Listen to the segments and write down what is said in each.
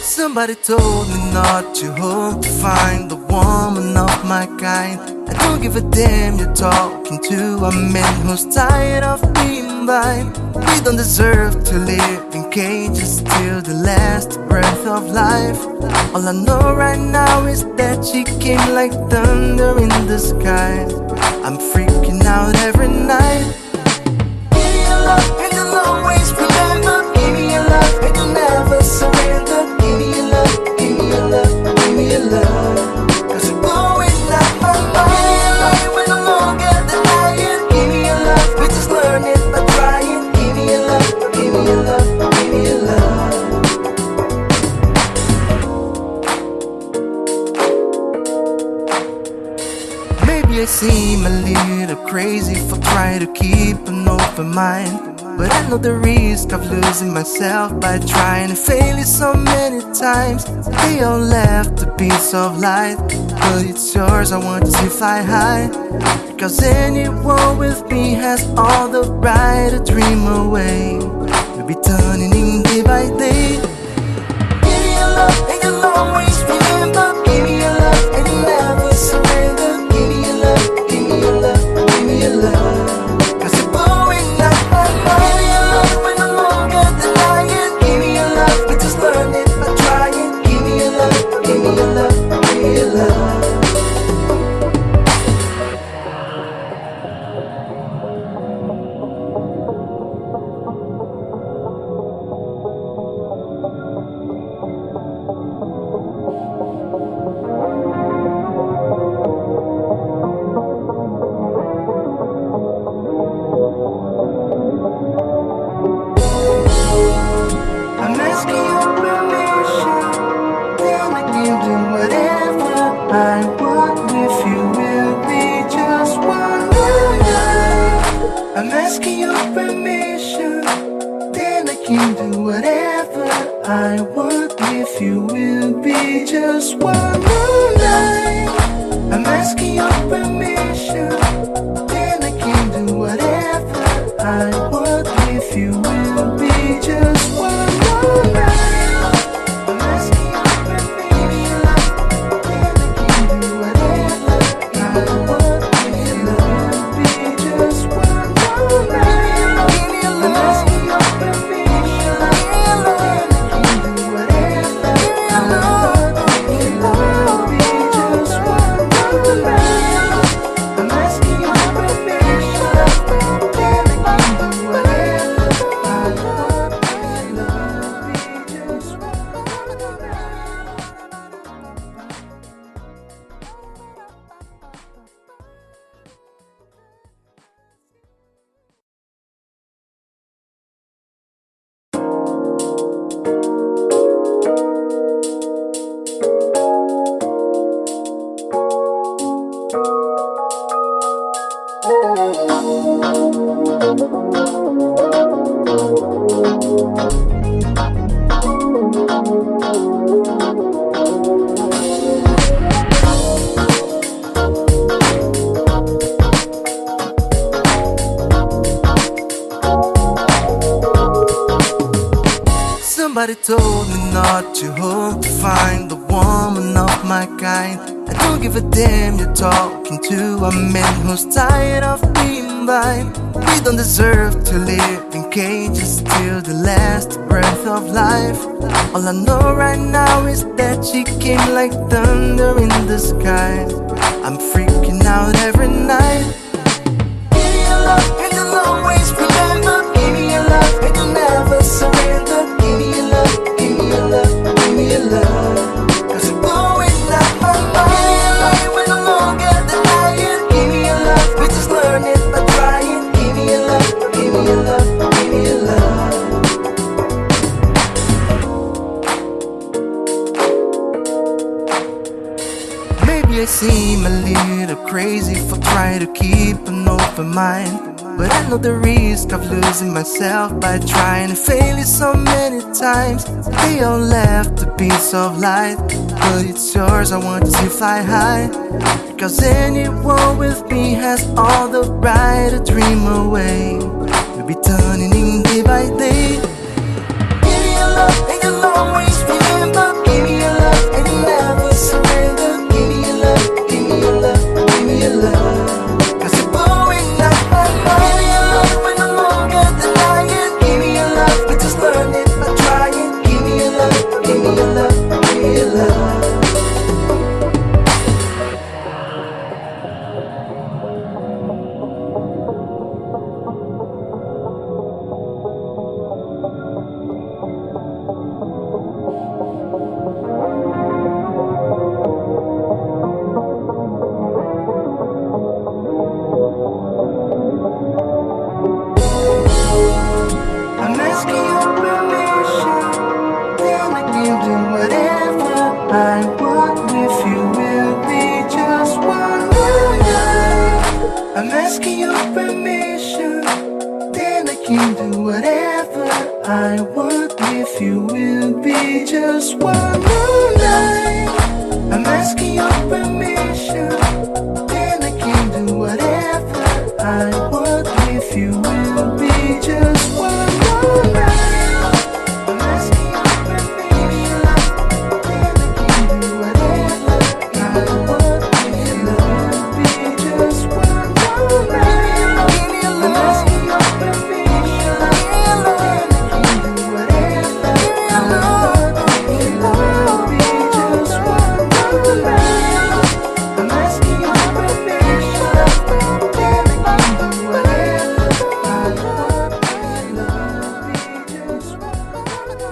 Somebody told me not to hope to find the woman of my kind. I don't give a damn you're talking to a man who's tired of being blind. We don't deserve to live in cages till the last breath of life. All I know right now is that she came like thunder in the sky. I'm freaking out every night. Give me your love and you'll always remember. Give me your love and you'll never surrender. Give me your love, give me your love, give me your love. Cause you're blowing out my mind. We're no longer denying. Give me your love, we just learn it by trying. Give me your love, give me your love, give me your love. Maybe I seem a little crazy for trying to keep an open mind, but I know the risk of losing myself by trying to fail it so many times. They all left a piece of light, but it's yours, I want to see fly high. Because anyone with me has all the right to dream away. We'll be turning in day by day. Give me your love and you'll always remember. Give me your love and you'll never surrender. Give me your love, give me your love, give me your love. Cause you're blowing out my mind. We're no longer denying. Give me your love, we just learn it by trying. Give me your love, give me your love, give me your love. I'm asking your permission, then I can do whatever I want with you. Will be just one night. I'm asking your permission, then I can do whatever I want with you. Will be just one night. I'm asking your permission, then I can do whatever I want with you. Will be just one night. I'm asking your permission, then I can do whatever I want with you. Will be just one night. I'm asking your permission, then I can do whatever I want with you. Will be just one night. I'm asking your permission, then I can do whatever I want with you. Will be just one night. Somebody told me not to hope to find the woman of my kind. I don't give a damn you're talking to a man who's tired of being blind. We don't deserve to live in cages till the last breath of life. All I know right now is that she came like thunder in the sky. I'm freaking out every night. Give me your love and you'll always remember. Give me your love and you'll never surrender. Give me your love, give me your love, give me your love. Cause you're blowing out my mind. We're no longer denying. Give me your love, we just learn it by trying. Give me your love, give me your love, give me your love. Maybe I seem a little crazy for trying to keep an open mind, but I know the risk of losing myself by trying to fail it so many times. They all left a piece of light, but it's yours, I want to see you fly high. Because anyone with me has all the right to dream away. We'll be turning in day by day. Give me your love and you'll always remember. Give me your love and you'll never surrender. Give me your love, give me your love, give me your love. Cause you're blowing up my mind. Give me your love when I'm longer than lying. Give me your love, we just learn it by trying. Give me your love, give me your love, give me your love. I'm asking your permission, then I can do whatever I want with you. Will be just one more night. I'm asking your permission, then I can do whatever I want with you. Will be just one more night. I'm asking your permission, then I can do whatever I want with you. Will be just one more night. I'm asking your permission, then I can do whatever I want with you. Will be just one more night. I'm asking your permission, then I can do whatever I want with you. Will be just one more night. I'm asking your permission, then I can do whatever I want with you. Will be just one more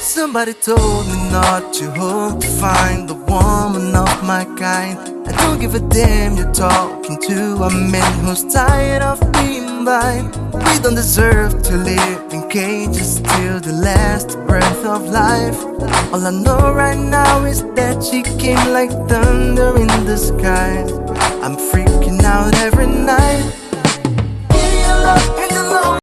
Somebody told me not to hope to find the woman of my kind. I don't give a damn you're talking to a man who's tired of being blind. We don't deserve to live in cages till the last breath of life. All I know right now is that she came like thunder in the skies.